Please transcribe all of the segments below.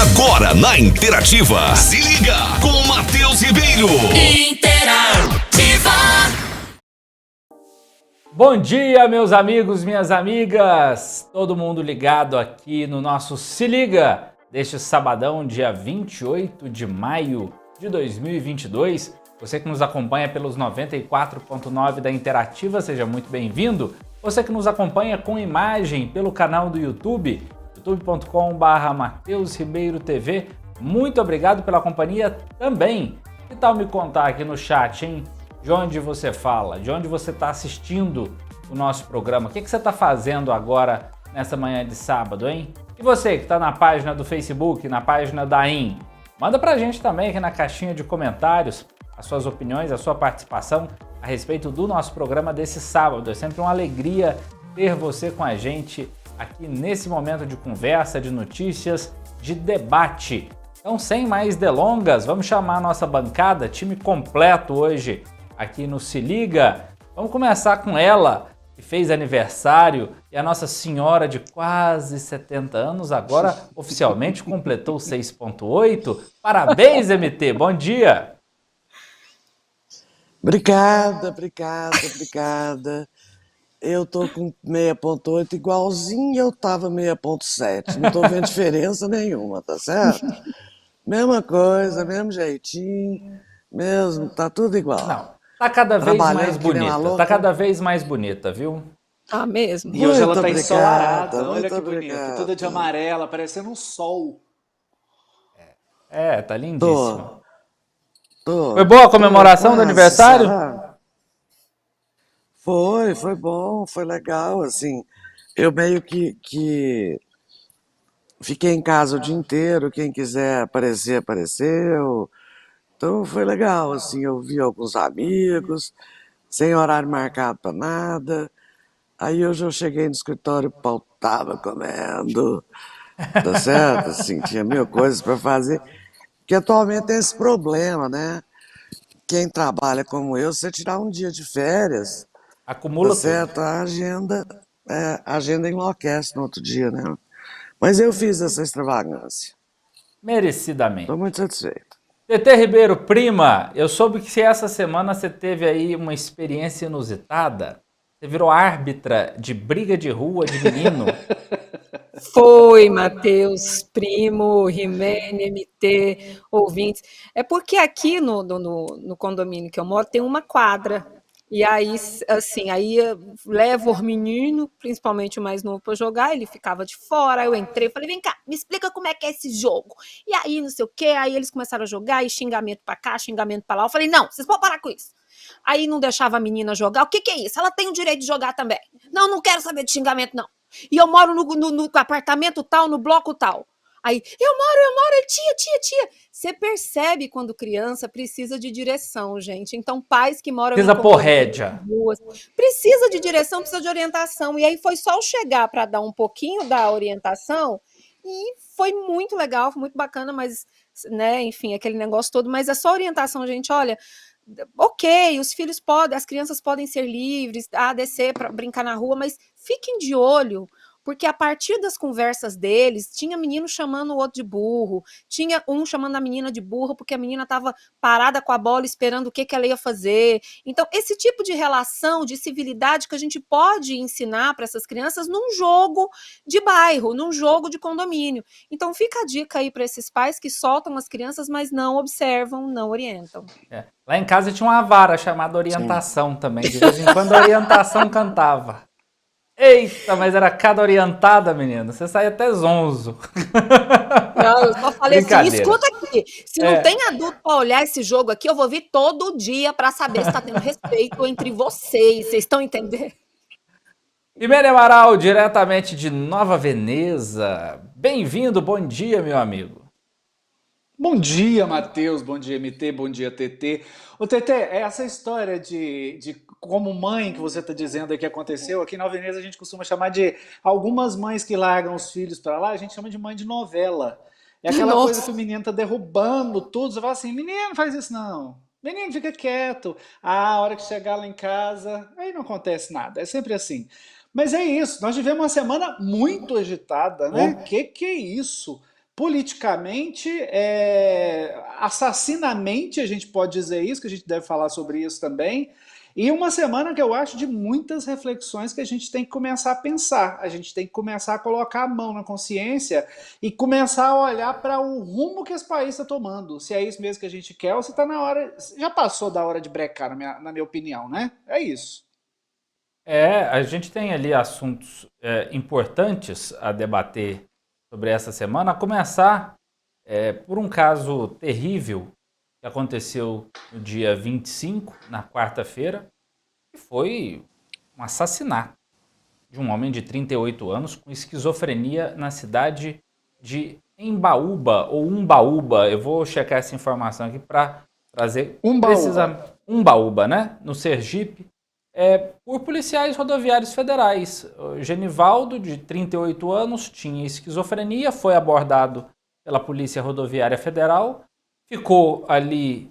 Agora na Interativa, se liga com Matheus Ribeiro. Interativa. Bom dia, meus amigos, minhas amigas, todo mundo ligado aqui no nosso Se Liga deste sabadão, dia 28 de maio de 2022. Você que nos acompanha pelos 94.9 da Interativa, seja muito bem-vindo. Você que nos acompanha com imagem pelo canal do YouTube, youtube.com/Matheus Ribeiro TV, muito obrigado pela companhia também. Que tal me contar aqui no chat, hein? De onde você fala, de onde você está assistindo o nosso programa, o que você está fazendo agora nessa manhã de sábado, hein? E você que está na página do Facebook, na página da IN, manda pra gente também aqui na caixinha de comentários as suas opiniões, a sua participação a respeito do nosso programa desse sábado. É sempre uma alegria ter você com a gente aqui nesse momento de conversa, de notícias, de debate. Então, sem mais delongas, vamos chamar a nossa bancada, time completo hoje aqui no Se Liga. Vamos começar com ela, que fez aniversário, e a Nossa Senhora de quase 70 anos, agora oficialmente completou 6.8. Parabéns, MT, bom dia! Obrigada. Eu tô com 6.8, igualzinho eu tava 6.7. Não tô vendo diferença nenhuma, tá certo? Mesma coisa, mesmo jeitinho, mesmo, tá tudo igual. Não, tá cada vez mais bonita, tá cada vez mais bonita, viu? Ah, mesmo? E hoje ela tá obrigada, ensolarada, olha que obrigado. bonita, toda de amarela, parecendo um sol. Tá lindíssima. Tô. Foi boa a comemoração do aniversário? Sabe? Foi bom, foi legal, assim. Eu meio que fiquei em casa o dia inteiro, quem quiser aparecer, apareceu. Então foi legal, assim, eu vi alguns amigos, sem horário marcado para nada. Aí hoje eu cheguei no escritório, o pau tava comendo, tá certo? Assim, tinha mil coisas para fazer. Porque atualmente tem esse problema, né? Quem trabalha como eu, você tirar um dia de férias, Acumula tá tudo. certo? A agenda enlouquece no outro dia, né? Mas eu fiz essa extravagância. Merecidamente. Estou muito satisfeito. TT Ribeiro, prima, eu soube que essa semana você teve aí uma experiência inusitada. Você virou árbitra de briga de rua de menino. Foi, Matheus, primo, Rimene, MT, ouvintes. É porque aqui no condomínio que eu moro tem uma quadra. E aí, assim, aí eu levo o menino, principalmente o mais novo, para jogar, ele ficava de fora. Aí eu entrei e falei: vem cá, me explica como é que é esse jogo. E aí, não sei o quê, aí eles começaram a jogar, e xingamento para cá, xingamento para lá. Eu falei: não, vocês vão parar com isso. Aí não deixava a menina jogar. O que é isso? Ela tem o direito de jogar também. Não, não quero saber de xingamento, não. E eu moro no apartamento tal, no bloco tal. Aí, eu moro, tia. Você percebe quando criança precisa de direção, gente. Então, pais que moram Precisa em pôr rédea. ruas, precisa de direção, precisa de orientação. E aí foi só eu chegar para dar um pouquinho da orientação e foi muito legal, foi muito bacana, mas, né, enfim, aquele negócio todo. Mas é só orientação, gente, olha, ok, os filhos podem, as crianças podem ser livres, descer para brincar na rua, mas fiquem de olho, porque a partir das conversas deles, tinha menino chamando o outro de burro, tinha um chamando a menina de burra porque a menina estava parada com a bola esperando o que ela ia fazer. Então, esse tipo de relação, de civilidade que a gente pode ensinar para essas crianças num jogo de bairro, num jogo de condomínio. Então, fica a dica aí para esses pais que soltam as crianças, mas não observam, não orientam. Lá em casa tinha uma vara chamada orientação também. De vez em quando a orientação cantava. Eita, mas era cada orientada, menina. Você sai até zonzo. Não, eu só falei assim, escuta aqui. Se não tem adulto para olhar esse jogo aqui, eu vou vir todo dia para saber se está tendo respeito entre vocês. Vocês estão entendendo? Rimene Amaral, diretamente de Nova Veneza. Bem-vindo, bom dia, meu amigo. Bom dia, Matheus, bom dia, MT, bom dia, TT. Ô, TT, essa história de como mãe que você está dizendo aí que aconteceu, aqui na Veneza a gente costuma chamar de algumas mães que largam os filhos para lá, a gente chama de mãe de novela. É aquela coisa que o menino tá derrubando tudo, você fala assim, menino, não faz isso não. Menino, fica quieto. A hora que chegar lá em casa, aí não acontece nada, é sempre assim. Mas é isso, nós tivemos uma semana muito agitada, né? Que é isso? politicamente, assassinamente, a gente pode dizer isso, que a gente deve falar sobre isso também, e uma semana que eu acho de muitas reflexões que a gente tem que começar a pensar, a gente tem que começar a colocar a mão na consciência e começar a olhar para o rumo que esse país está tomando, se é isso mesmo que a gente quer ou se está na hora, já passou da hora de brecar, na minha opinião, né? É isso. A gente tem ali assuntos importantes a debater sobre essa semana, a começar por um caso terrível que aconteceu no dia 25, na quarta-feira, que foi um assassinato de um homem de 38 anos com esquizofrenia na cidade de Embaúba, ou Umbaúba. Eu vou checar essa informação aqui para trazer precisamente Umbaúba, né? No Sergipe, por policiais rodoviários federais. O Genivaldo, de 38 anos, tinha esquizofrenia, foi abordado pela Polícia Rodoviária Federal, ficou ali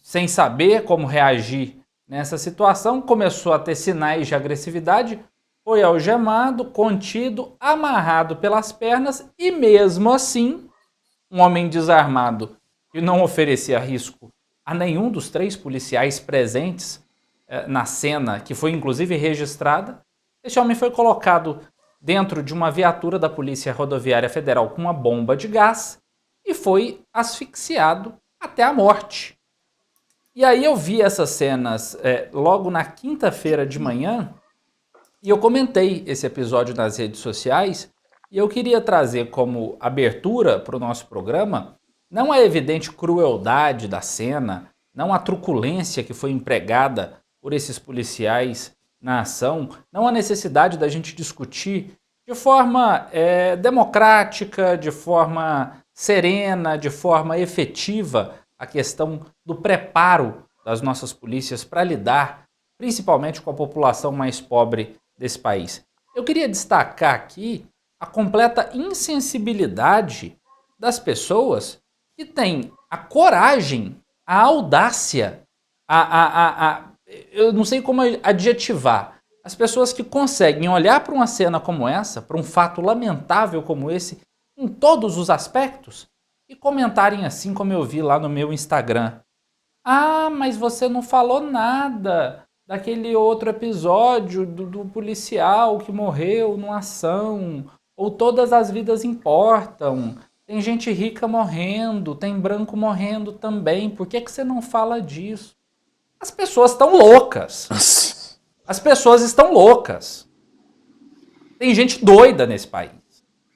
sem saber como reagir nessa situação, começou a ter sinais de agressividade, foi algemado, contido, amarrado pelas pernas e mesmo assim, um homem desarmado que não oferecia risco a nenhum dos 3 policiais presentes na cena, que foi inclusive registrada, esse homem foi colocado dentro de uma viatura da Polícia Rodoviária Federal com uma bomba de gás e foi asfixiado até a morte. E aí eu vi essas cenas logo na quinta-feira de manhã e eu comentei esse episódio nas redes sociais e eu queria trazer como abertura para o nosso programa não a evidente crueldade da cena, não a truculência que foi empregada por esses policiais na ação, não a necessidade da gente discutir de forma democrática, de forma serena, de forma efetiva, a questão do preparo das nossas polícias para lidar, principalmente com a população mais pobre desse país. Eu queria destacar aqui a completa insensibilidade das pessoas que têm a coragem, a audácia, eu não sei como adjetivar, as pessoas que conseguem olhar para uma cena como essa, para um fato lamentável como esse, em todos os aspectos, e comentarem assim como eu vi lá no meu Instagram. Ah, mas você não falou nada daquele outro episódio do policial que morreu numa ação, ou todas as vidas importam, tem gente rica morrendo, tem branco morrendo também, por que você não fala disso? As pessoas estão loucas. As pessoas estão loucas. Tem gente doida nesse país.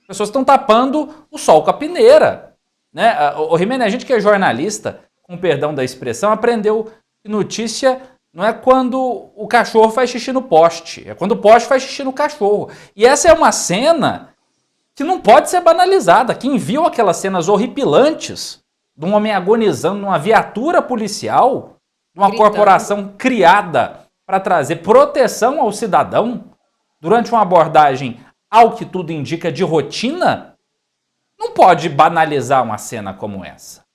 As pessoas estão tapando o sol com a peneira. Né? O Rimene, a gente que é jornalista, com perdão da expressão, aprendeu que notícia não é quando o cachorro faz xixi no poste, é quando o poste faz xixi no cachorro. E essa é uma cena que não pode ser banalizada. Quem viu aquelas cenas horripilantes de um homem agonizando numa viatura policial, de uma corporação criada para trazer proteção ao cidadão, durante uma abordagem, ao que tudo indica, de rotina, não pode banalizar uma cena como essa.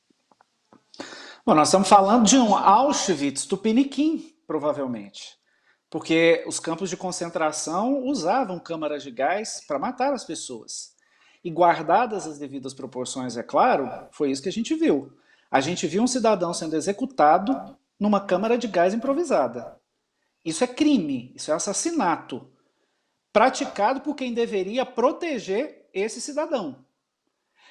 Bom, nós estamos falando de um Auschwitz Tupiniquim, provavelmente. Porque os campos de concentração usavam câmaras de gás para matar as pessoas. E guardadas as devidas proporções, é claro, foi isso que a gente viu. A gente viu um cidadão sendo executado numa câmara de gás improvisada. Isso é crime, isso é assassinato, praticado por quem deveria proteger esse cidadão.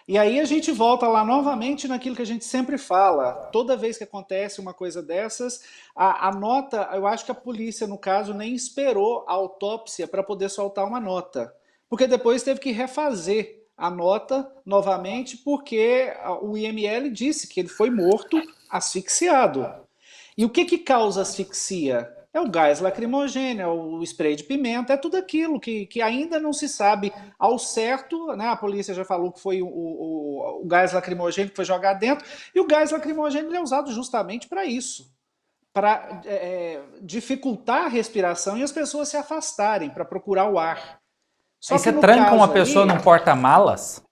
E aí a gente volta lá novamente naquilo que a gente sempre fala. Toda vez que acontece uma coisa dessas, a nota, eu acho que a polícia, no caso, nem esperou a autópsia para poder soltar uma nota. Porque depois teve que refazer a nota novamente, porque o IML disse que ele foi morto asfixiado. E o que causa asfixia? É o gás lacrimogêneo, é o spray de pimenta, é tudo aquilo que ainda não se sabe ao certo, né? A polícia já falou que foi o gás lacrimogêneo que foi jogado dentro, e o gás lacrimogêneo é usado justamente para isso, para dificultar a respiração e as pessoas se afastarem, para procurar o ar. Só aí que você tranca uma pessoa num porta-malas?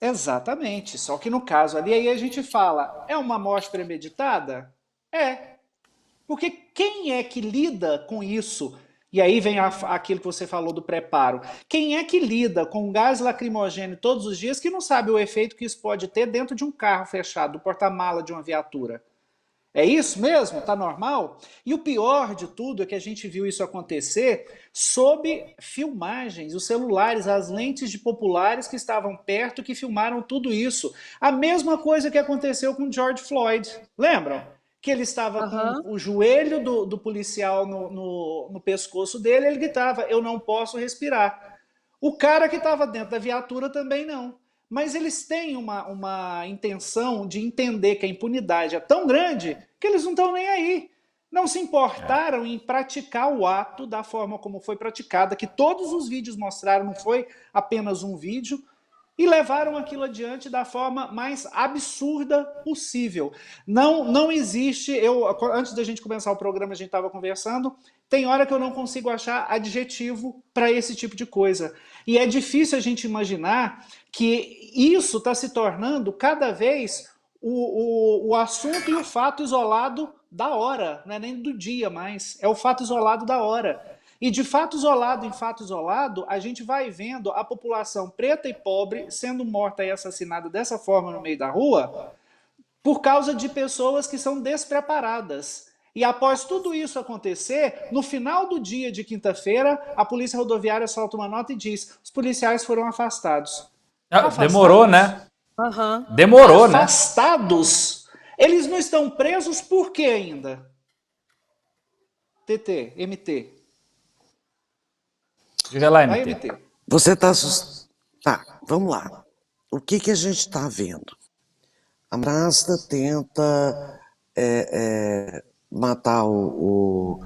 Exatamente, só que no caso ali, aí a gente fala, é uma morte premeditada? É. Porque quem é que lida com isso E aí vem aquilo que você falou do preparo. Quem é que lida com gás lacrimogêneo todos os dias que não sabe o efeito que isso pode ter dentro de um carro fechado, do porta-mala de uma viatura? É isso mesmo? Tá normal? E o pior de tudo é que a gente viu isso acontecer sob filmagens, os celulares, as lentes de populares que estavam perto que filmaram tudo isso. A mesma coisa que aconteceu com George Floyd. Lembram? Que ele estava Aham. com o joelho do policial no pescoço dele, ele gritava: "Eu não posso respirar". O cara que estava dentro da viatura também não. Mas eles têm uma intenção de entender que a impunidade é tão grande que eles não estão nem aí. Não se importaram em praticar o ato da forma como foi praticada, que todos os vídeos mostraram, não foi apenas um vídeo, e levaram aquilo adiante da forma mais absurda possível. Não existe, antes da gente começar o programa a gente estava conversando, tem hora que eu não consigo achar adjetivo para esse tipo de coisa. E é difícil a gente imaginar que isso está se tornando cada vez o assunto e o fato isolado da hora, não é nem do dia mais, é o fato isolado da hora. E de fato isolado em fato isolado, a gente vai vendo a população preta e pobre sendo morta e assassinada dessa forma no meio da rua por causa de pessoas que são despreparadas. E após tudo isso acontecer, no final do dia de quinta-feira, a Polícia Rodoviária solta uma nota e diz: os policiais foram afastados. Demorou, né? Aham. Demorou, né? Afastados? Eles não estão presos por quê ainda? TT, MT. Diga lá, Vai, MT. MT. Você está assustado? Tá, vamos lá. O que a gente está vendo? A Masta tenta matar o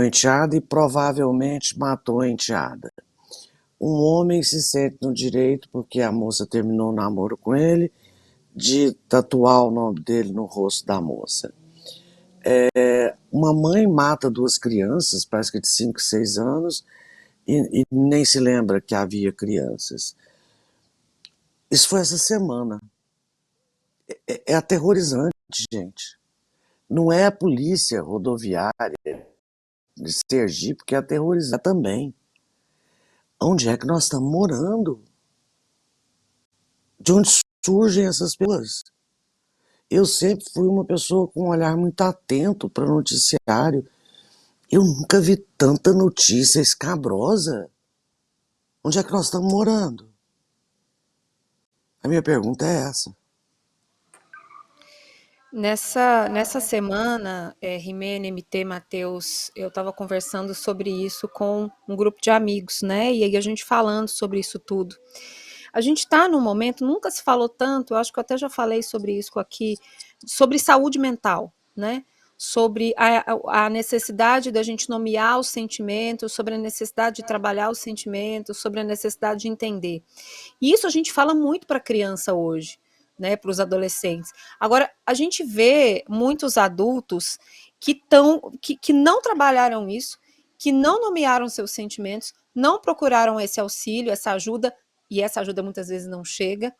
enteado e provavelmente matou a enteada. Um homem se sente no direito, porque a moça terminou o namoro com ele, de tatuar o nome dele no rosto da moça. Uma mãe mata duas crianças, parece que de 5, 6 anos, e nem se lembra que havia crianças. Isso foi essa semana. É aterrorizante, gente. Não é a polícia rodoviária de Sergipe que é aterrorizada também. Onde é que nós estamos morando? De onde surgem essas pessoas? Eu sempre fui uma pessoa com um olhar muito atento para o noticiário. Eu nunca vi tanta notícia escabrosa. Onde é que nós estamos morando? A minha pergunta é essa. Nessa semana, Rimene, MT, Matheus, eu estava conversando sobre isso com um grupo de amigos, né? E aí a gente falando sobre isso tudo. A gente está num momento, nunca se falou tanto, eu acho que eu até já falei sobre isso aqui, sobre saúde mental, né? Sobre a necessidade da gente nomear os sentimentos, sobre a necessidade de trabalhar os sentimentos, sobre a necessidade de entender. E isso a gente fala muito para a criança hoje, né, para os adolescentes. Agora, a gente vê muitos adultos que não trabalharam isso, que não nomearam seus sentimentos, não procuraram esse auxílio, essa ajuda, e essa ajuda muitas vezes não chega.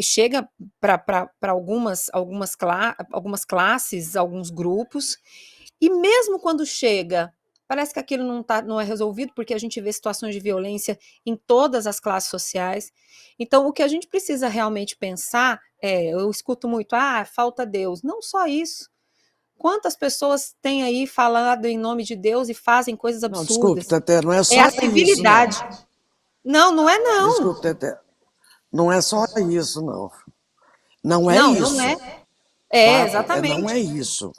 Chega para algumas classes, alguns grupos, e mesmo quando chega, parece que aquilo não é resolvido, porque a gente vê situações de violência em todas as classes sociais. Então, o que a gente precisa realmente pensar eu escuto muito, falta Deus. Não só isso. Quantas pessoas têm aí falado em nome de Deus e fazem coisas Não, desculpe, absurdas? Teté, não é só É a isso, civilidade. não. Não é não. Desculpe, Teté. Não é só isso, não. Não é Não, isso. não é. Tá? Exatamente. Não é isso.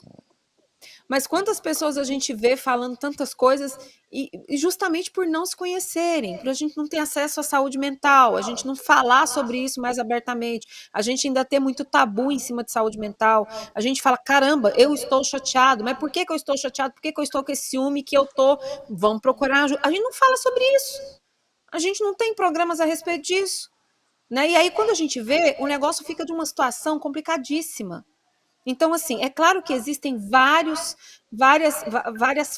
Mas quantas pessoas a gente vê falando tantas coisas e justamente por não se conhecerem, por a gente não ter acesso à saúde mental, a gente não falar sobre isso mais abertamente, a gente ainda ter muito tabu em cima de saúde mental, a gente fala, caramba, eu estou chateado, mas por que eu estou chateado? Por que eu estou com esse ciúme que eu tô? Vamos procurar ajuda. A gente não fala sobre isso. A gente não tem programas a respeito disso. Né? E aí, quando a gente vê, o negócio fica de uma situação complicadíssima. Então, assim, é claro que existem várias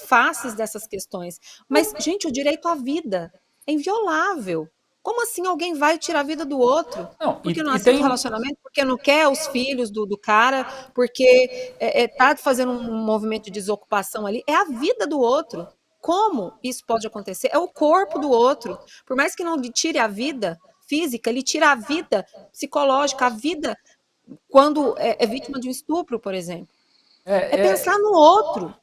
faces dessas questões. Mas, gente, o direito à vida é inviolável. Como assim alguém vai tirar a vida do outro? Não, Porque não aceita o relacionamento, porque não quer os filhos do cara, porque tá fazendo um movimento de desocupação ali. É a vida do outro. Como isso pode acontecer? É o corpo do outro. Por mais que não lhe tire a vida física, ele tira a vida psicológica, a vida quando é vítima de um estupro, por exemplo. É É, pensar no outro.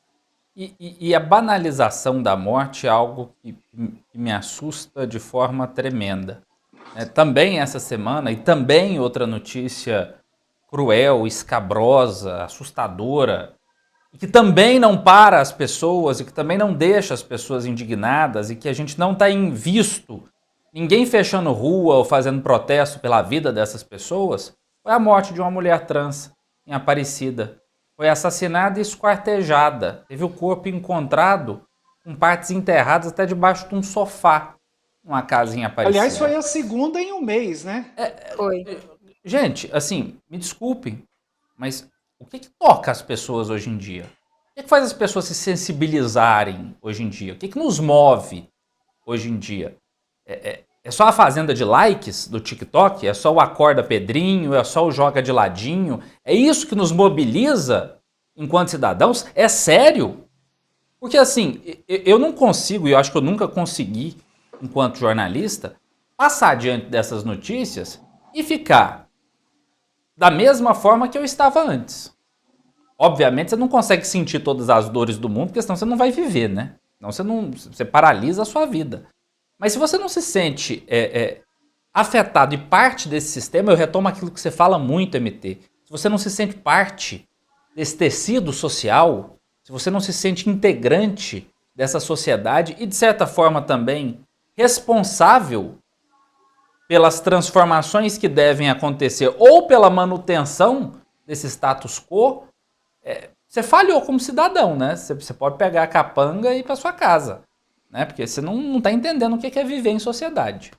e a banalização da morte é algo que me assusta de forma tremenda. Também essa semana, e também outra notícia cruel, escabrosa, assustadora, e que também não para as pessoas, e que também não deixa as pessoas indignadas, e que a gente não tem visto ninguém fechando rua ou fazendo protesto pela vida dessas pessoas, foi a morte de uma mulher trans em Aparecida. Foi assassinada e esquartejada. Teve o corpo encontrado com partes enterradas até debaixo de um sofá, numa casa em Aliás, foi Aparecida. a segunda em um mês, né? Foi. Gente, assim, me desculpem, mas o que toca as pessoas hoje em dia? O que faz as pessoas se sensibilizarem hoje em dia? O que nos move hoje em dia? É só a fazenda de likes do TikTok? É só o acorda Pedrinho? É só o joga de ladinho? É isso que nos mobiliza enquanto cidadãos? É sério? Porque assim, eu não consigo, e eu acho que eu nunca consegui, enquanto jornalista, passar diante dessas notícias e ficar da mesma forma que eu estava antes. Obviamente você não consegue sentir todas as dores do mundo, porque senão você não vai viver, né? Senão você paralisa a sua vida. Mas se você não se sente afetado e parte desse sistema, eu retomo aquilo que você fala muito, MT. Se você não se sente parte desse tecido social, se você não se sente integrante dessa sociedade e, de certa forma, também responsável pelas transformações que devem acontecer ou pela manutenção desse status quo, você falhou como cidadão, né? Você pode pegar a capanga e ir para sua casa, né? Porque você não está entendendo o que é viver em sociedade.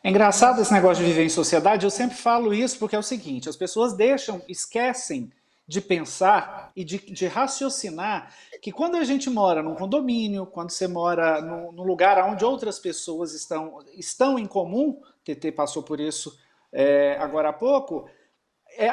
É engraçado esse negócio de viver em sociedade, eu sempre falo isso porque é o seguinte, as pessoas esquecem de pensar e de raciocinar que quando a gente mora num condomínio, quando você mora num lugar onde outras pessoas estão em comum, TT passou por isso agora há pouco,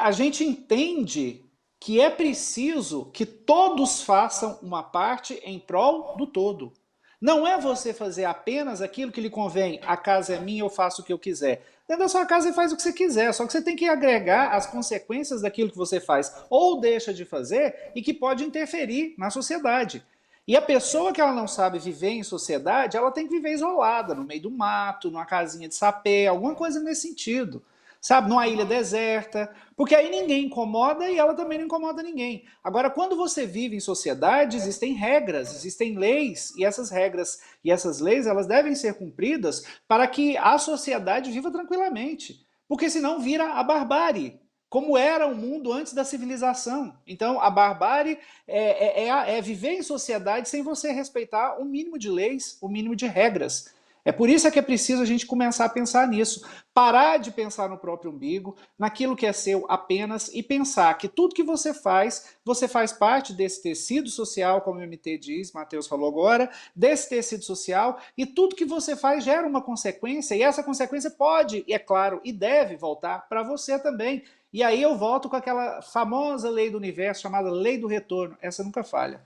a gente entende que é preciso que todos façam uma parte em prol do todo. Não é você fazer apenas aquilo que lhe convém, a casa é minha, eu faço o que eu quiser. Dentro da sua casa você faz o que você quiser, só que você tem que agregar as consequências daquilo que você faz ou deixa de fazer e que pode interferir na sociedade. E a pessoa que ela não sabe viver em sociedade, ela tem que viver isolada, no meio do mato, numa casinha de sapê, alguma coisa nesse sentido. Sabe, numa ilha deserta, porque aí ninguém incomoda e ela também não incomoda ninguém. Agora, quando você vive em sociedade, existem regras, existem leis, e essas regras e essas leis, elas devem ser cumpridas para que a sociedade viva tranquilamente, porque senão vira a barbárie, como era o mundo antes da civilização. Então, a barbárie é viver em sociedade sem você respeitar o mínimo de leis, o mínimo de regras. É por isso que é preciso a gente começar a pensar nisso. Parar de pensar no próprio umbigo, naquilo que é seu apenas, e pensar que tudo que você faz parte desse tecido social, como o MT diz, Matheus falou agora, desse tecido social, e tudo que você faz gera uma consequência, e essa consequência pode, e é claro, e deve voltar para você também. E aí eu volto com aquela famosa lei do universo, chamada lei do retorno. Essa nunca falha.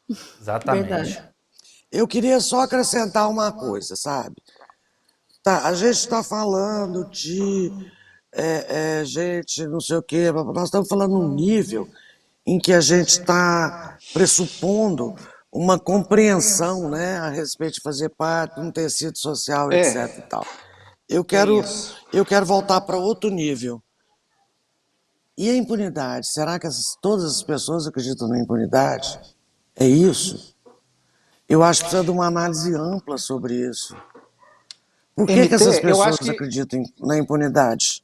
Exatamente. Verdade. Eu queria só acrescentar uma coisa, sabe? Tá, a gente está falando de gente, não sei o quê, nós estamos falando num nível em que a gente está pressupondo uma compreensão, né, a respeito de fazer parte de um tecido social, etc. e tal. Eu quero voltar para outro nível. E a impunidade? Será que todas as pessoas acreditam na impunidade? É isso? Eu acho que precisa de uma análise ampla sobre isso. Por que essas pessoas acreditam na impunidade?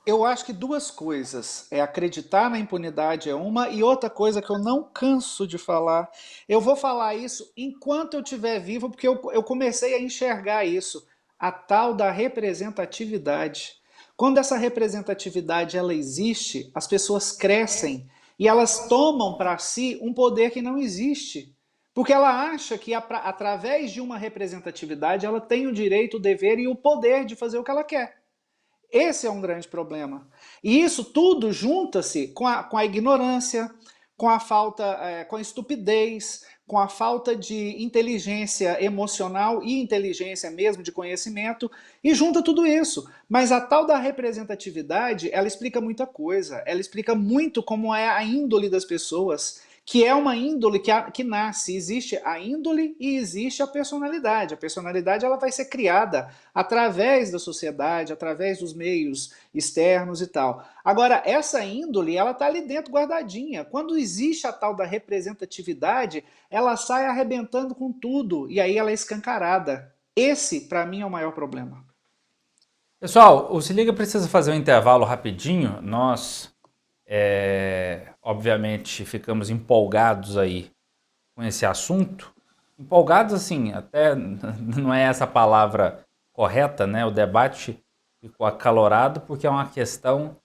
Eu acho que duas coisas. Acreditar na impunidade é uma, e outra coisa que eu não canso de falar. Eu vou falar isso enquanto eu estiver vivo, porque eu comecei a enxergar isso. A tal da representatividade. Quando essa representatividade ela existe, as pessoas crescem e elas tomam para si um poder que não existe. Porque ela acha que através de uma representatividade ela tem o direito, o dever e o poder de fazer o que ela quer. Esse é um grande problema. E isso tudo junta-se com a ignorância, com a falta, com a estupidez, com a falta de inteligência emocional e inteligência mesmo de conhecimento, e junta tudo isso. Mas a tal da representatividade, ela explica muita coisa, ela explica muito como é a índole das pessoas, que é uma índole que nasce. Existe a índole e existe a personalidade. A personalidade ela vai ser criada através da sociedade, através dos meios externos e tal. Agora, essa índole, ela está ali dentro guardadinha. Quando existe a tal da representatividade, ela sai arrebentando com tudo e aí ela é escancarada. Esse, para mim, é o maior problema. Pessoal, o Se Liga precisa fazer um intervalo rapidinho. Nós, obviamente, ficamos empolgados aí com esse assunto. Empolgados, assim, até não é essa palavra correta, né? O debate ficou acalorado porque é uma questão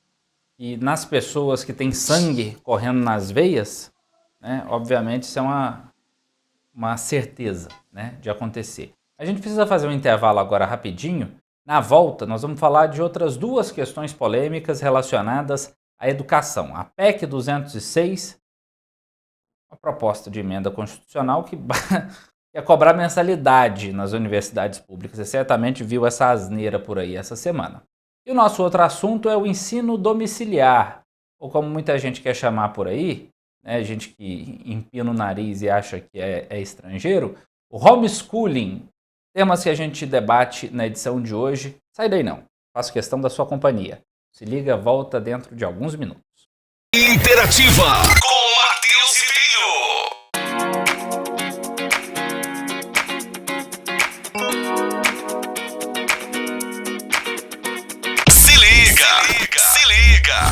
que nas pessoas que têm sangue correndo nas veias, né? Obviamente isso é uma certeza, né, de acontecer. A gente precisa fazer um intervalo agora rapidinho. Na volta, nós vamos falar de outras duas questões polêmicas relacionadas à educação. A PEC 206, uma proposta de emenda constitucional que quer cobrar mensalidade nas universidades públicas. Você certamente viu essa asneira por aí essa semana. E o nosso outro assunto é o ensino domiciliar, ou como muita gente quer chamar por aí, né, gente que empina o nariz e acha que é estrangeiro, o homeschooling. Temas que a gente debate na edição de hoje. Sai daí não, faço questão da sua companhia. Se Liga, volta dentro de alguns minutos. Interativa com Matheus Ribeiro. Se liga.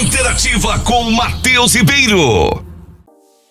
Interativa com Matheus Ribeiro.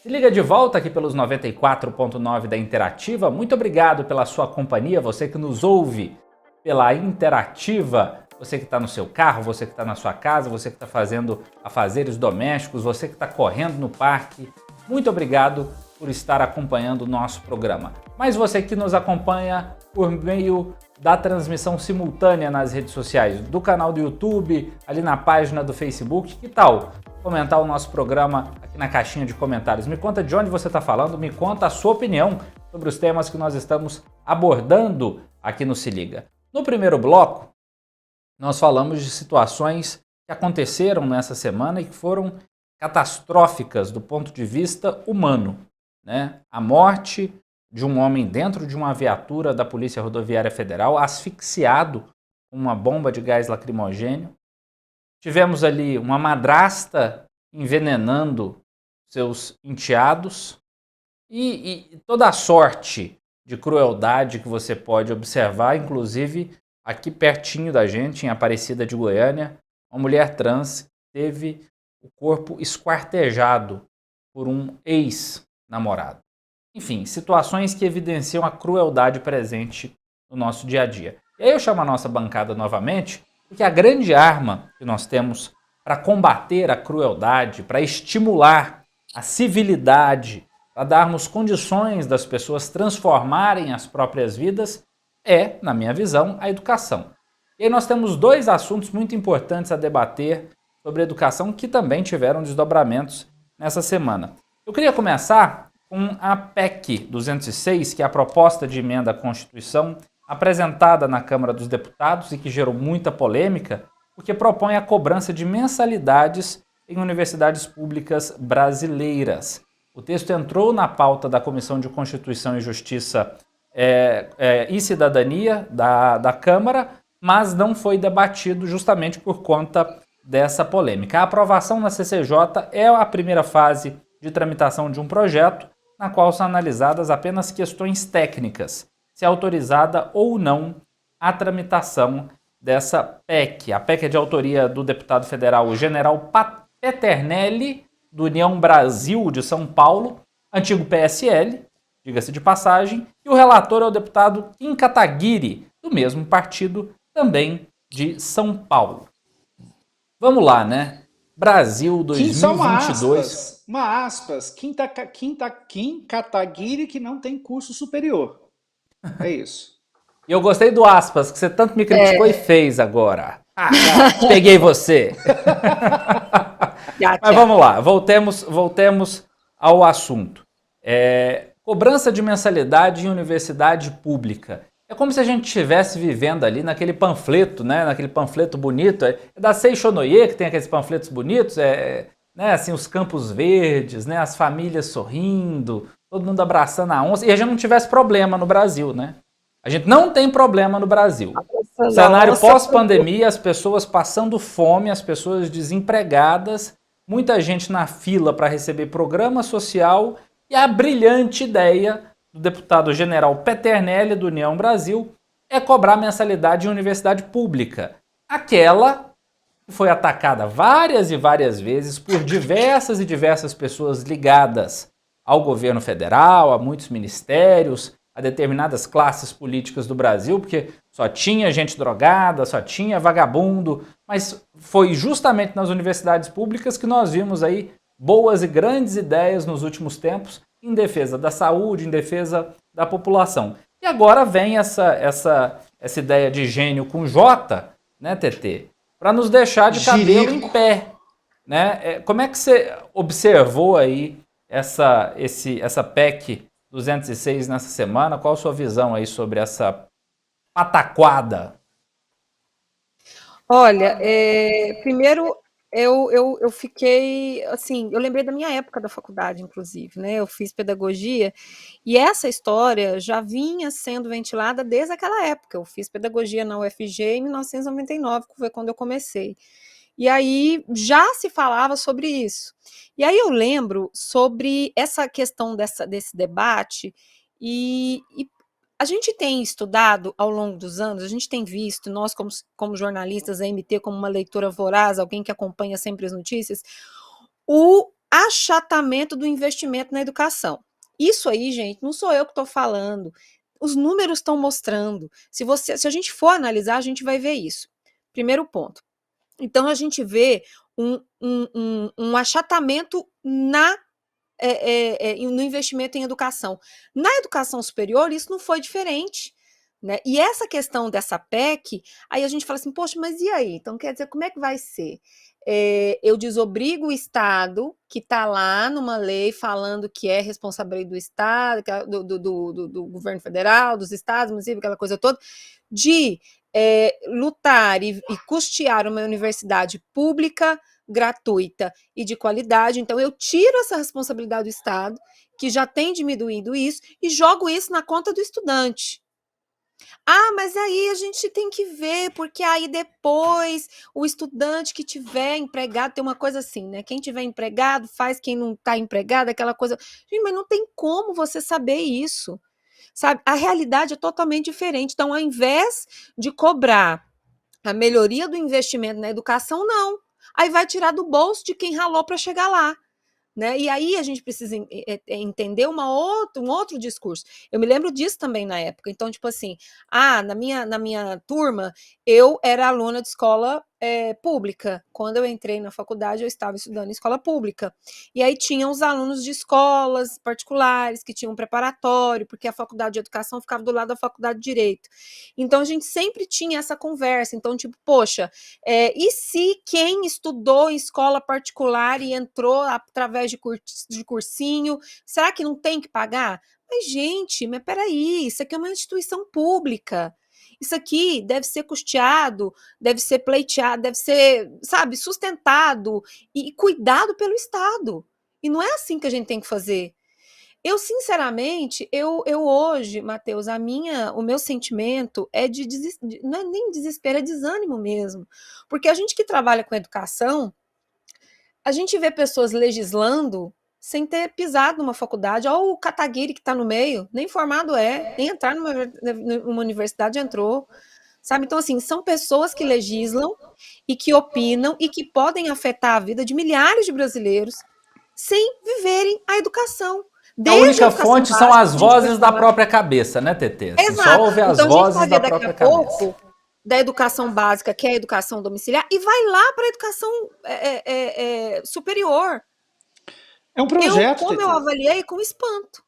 Se liga de volta aqui pelos 94.9 da Interativa. Muito obrigado pela sua companhia, você que nos ouve pela Interativa, você que está no seu carro, você que está na sua casa, você que está fazendo afazeres domésticos, você que está correndo no parque. Muito obrigado por estar acompanhando o nosso programa. Mas você que nos acompanha por meio da transmissão simultânea nas redes sociais, do canal do YouTube, ali na página do Facebook, que tal comentar o nosso programa aqui na caixinha de comentários? Me conta de onde você está falando, me conta a sua opinião sobre os temas que nós estamos abordando aqui no Se Liga. No primeiro bloco, nós falamos de situações que aconteceram nessa semana e que foram catastróficas do ponto de vista humano, né? A morte de um homem dentro de uma viatura da Polícia Rodoviária Federal, asfixiado com uma bomba de gás lacrimogêneo. Tivemos ali uma madrasta envenenando seus enteados e toda a sorte de crueldade que você pode observar, inclusive aqui pertinho da gente, em Aparecida de Goiânia, uma mulher trans teve o corpo esquartejado por um ex-namorado. Enfim, situações que evidenciam a crueldade presente no nosso dia a dia. E aí eu chamo a nossa bancada novamente, porque a grande arma que nós temos para combater a crueldade, para estimular a civilidade, para darmos condições das pessoas transformarem as próprias vidas, é, na minha visão, a educação. E aí nós temos dois assuntos muito importantes a debater sobre educação que também tiveram desdobramentos nessa semana. Eu queria começar com a PEC 206, que é a proposta de emenda à Constituição apresentada na Câmara dos Deputados e que gerou muita polêmica, porque propõe a cobrança de mensalidades em universidades públicas brasileiras. O texto entrou na pauta da Comissão de Constituição e Justiça e Cidadania da Câmara, mas não foi debatido justamente por conta dessa polêmica. A aprovação na CCJ é a primeira fase de tramitação de um projeto, na qual são analisadas apenas questões técnicas, se é autorizada ou não a tramitação dessa PEC. A PEC é de autoria do deputado federal General Peternelli, do União Brasil de São Paulo, antigo PSL, diga-se de passagem, e o relator é o deputado Kim Kataguiri, do mesmo partido, também de São Paulo. Vamos lá, né? Brasil 2022. Uma aspas, Kim Kataguiri que não tem curso superior. É isso. E eu gostei do aspas, que você tanto me criticou e fez agora. Peguei você. Tchau, Mas tchau. vamos lá, voltemos ao assunto. Cobrança de mensalidade em universidade pública. É como se a gente estivesse vivendo ali naquele panfleto, né? Naquele panfleto bonito. É da Seixonoye, que tem aqueles panfletos bonitos, né? Assim, os campos verdes, né? As famílias sorrindo, todo mundo abraçando a onça. E a gente não tivesse problema no Brasil, né? A gente não tem problema no Brasil. Cenário pós-pandemia, as pessoas passando fome, as pessoas desempregadas, muita gente na fila para receber programa social e a brilhante ideia do deputado general Peternelli do União Brasil é cobrar mensalidade em universidade pública. Aquela que foi atacada várias e várias vezes por diversas e diversas pessoas ligadas ao governo federal, a muitos ministérios, a determinadas classes políticas do Brasil, porque só tinha gente drogada, só tinha vagabundo, mas foi justamente nas universidades públicas que nós vimos aí boas e grandes ideias nos últimos tempos em defesa da saúde, em defesa da população. E agora vem essa ideia de gênio com J, né, TT, para nos deixar de cabelo em pé, né? Como é que você observou aí essa PEC 206 nessa semana? Qual a sua visão aí sobre essa pataquada? Olha, primeiro eu fiquei assim, eu lembrei da minha época da faculdade, inclusive, né? Eu fiz pedagogia e essa história já vinha sendo ventilada desde aquela época. Eu fiz pedagogia na UFG em 1999, que foi quando eu comecei. E aí já se falava sobre isso. E aí eu lembro sobre essa questão desse debate, e a gente tem estudado ao longo dos anos, a gente tem visto, nós como jornalistas, a MT, como uma leitora voraz, alguém que acompanha sempre as notícias, o achatamento do investimento na educação. Isso aí, gente, não sou eu que estou falando. Os números estão mostrando. Se a gente for analisar, a gente vai ver isso. Primeiro ponto. Então, a gente vê um achatamento no investimento em educação. Na educação superior, isso não foi diferente. Né? E essa questão dessa PEC, aí a gente fala assim, poxa, mas e aí? Então, quer dizer, como é que vai ser? Eu desobrigo o Estado, que está lá numa lei falando que é responsabilidade do Estado, do governo federal, dos estados, municípios, aquela coisa toda, de lutar e custear uma universidade pública, gratuita e de qualidade. Então, eu tiro essa responsabilidade do Estado, que já tem diminuído isso, e jogo isso na conta do estudante. Ah, mas aí a gente tem que ver, porque aí depois o estudante que tiver empregado, tem uma coisa assim, né? Quem tiver empregado faz quem não está empregado, aquela coisa. Gente, mas não tem como você saber isso, sabe? A realidade é totalmente diferente. Então, ao invés de cobrar a melhoria do investimento na educação, não. Aí vai tirar do bolso de quem ralou para chegar lá. Né? E aí a gente precisa entender um outro discurso. Eu me lembro disso também na época. Então, tipo assim, na minha turma, eu era aluna de escola pública. Quando eu entrei na faculdade, eu estava estudando em escola pública. E aí tinham os alunos de escolas particulares que tinham um preparatório, porque a faculdade de educação ficava do lado da faculdade de direito. Então, a gente sempre tinha essa conversa. Então, tipo, poxa, e se quem estudou em escola particular e entrou através de cursinho, será que não tem que pagar? Mas, gente, mas peraí, isso aqui é uma instituição pública. Isso aqui deve ser custeado, deve ser pleiteado, deve ser, sabe, sustentado e cuidado pelo Estado. E não é assim que a gente tem que fazer. Eu, sinceramente, eu hoje, Matheus, o meu sentimento é não é nem desespero, é desânimo mesmo. Porque a gente que trabalha com educação, a gente vê pessoas legislando sem ter pisado numa faculdade. Olha o Kataguiri que está no meio, nem formado nem entrar numa universidade entrou. Sabe? Então, assim, são pessoas que legislam e que opinam e que podem afetar a vida de milhares de brasileiros sem viverem a educação. A única fonte são as vozes da própria cabeça, né, TT? Assim, exato. Só ouvir as vozes da própria cabeça. Da educação básica, que é a educação domiciliar, e vai lá para a educação superior. É um projeto. Como eu avaliei, com espanto.